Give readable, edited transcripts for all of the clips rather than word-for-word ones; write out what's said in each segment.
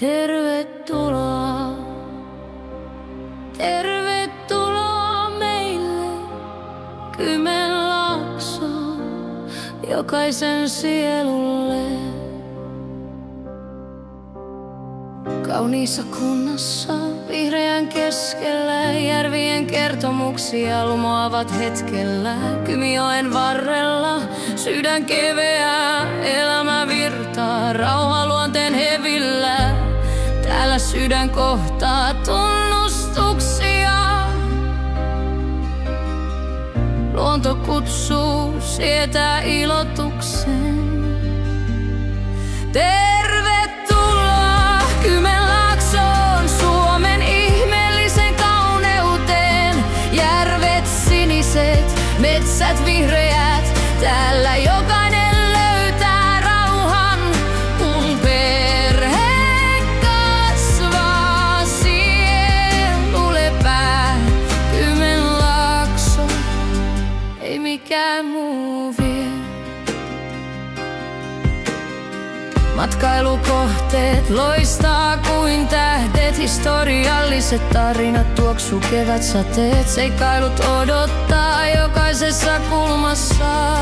Tervetuloa, tervetuloa meille Kymenlaaksoon, jokaisen sielulle. Kauniissa kunnassa, vihreän keskellä, järvien kertomuksia lumoavat hetkellä. Kymioen varrella, sydän keveää, elämä virtaa, rauha luonteen hevillä. Täällä sydän kohtaa tunnustuksia. Luonto kutsuu, sietää ilotuksen. Tervetuloa Kymenlaaksoon, Suomen ihmeellisen kauneuteen. Järvet siniset, metsät vihreät, täällä jokainen löytää rauhan, kun perhe kasvaa, sielu lepää. Kymenlaakso, ei mikään muu vie. Matkailukohteet loistaa kuin tähdet, historialliset tarinat tuoksuu kevätsateet. Seikkailut odottaa jokaisessa kulmassa.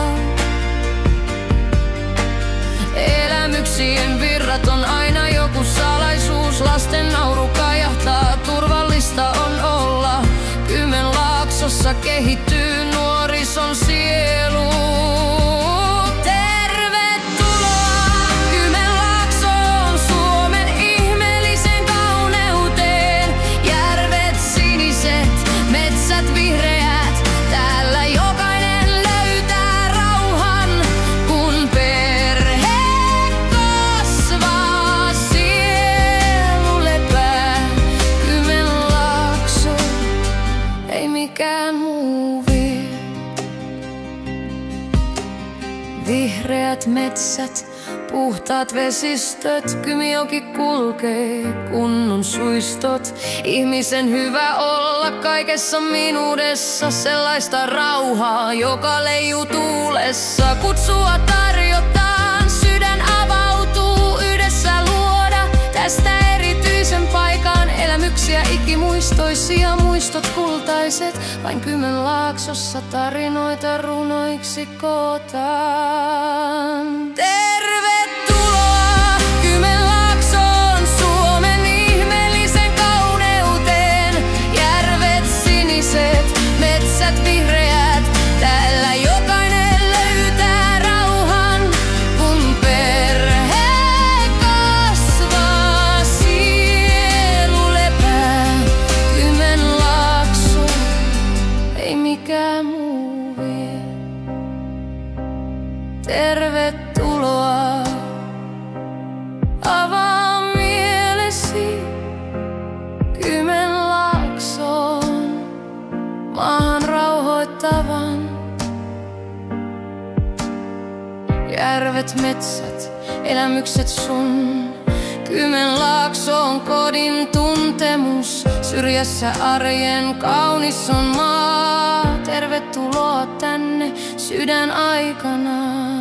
Elämyksien virrat on aina joku salaisuus. Lasten nauru kajahtaa, turvallista on olla. Kymenlaaksossa kehittyy nuorison sielu. Vihreät metsät, puhtaat vesistöt, Kymijoki kulkee, kunnon suistot. Ihmisen hyvä olla kaikessa minuudessa, sellaista rauhaa, joka leijuu tuulessa. Kutsua tarjotaan, sydän avautuu, yhdessä luoda tästä erityisen paikan. Elämyksiä ikimuistoisia, muistot kultaiset, vain Kymenlaaksossa tarinoita runoiksi kootaan. Tervetuloa Kymenlaaksoon, Suomen ihmeellisen kauneuteen. Järvet siniset, metsät vihreät, täällä jokainen löytää rauhan, kun perhe kasvaa, sielu lepää. Kymenlaakso, ei mikään muu vie. Tervetuloa, avaa mielesi Kymenlaaksoon, maahan rauhoittavan. Järvet, metsät, elämykset sun. Kymenlaakso on kodin tuntemus, syrjässä arjen kaunis on maa. Tervetuloa tänne sydän aikana.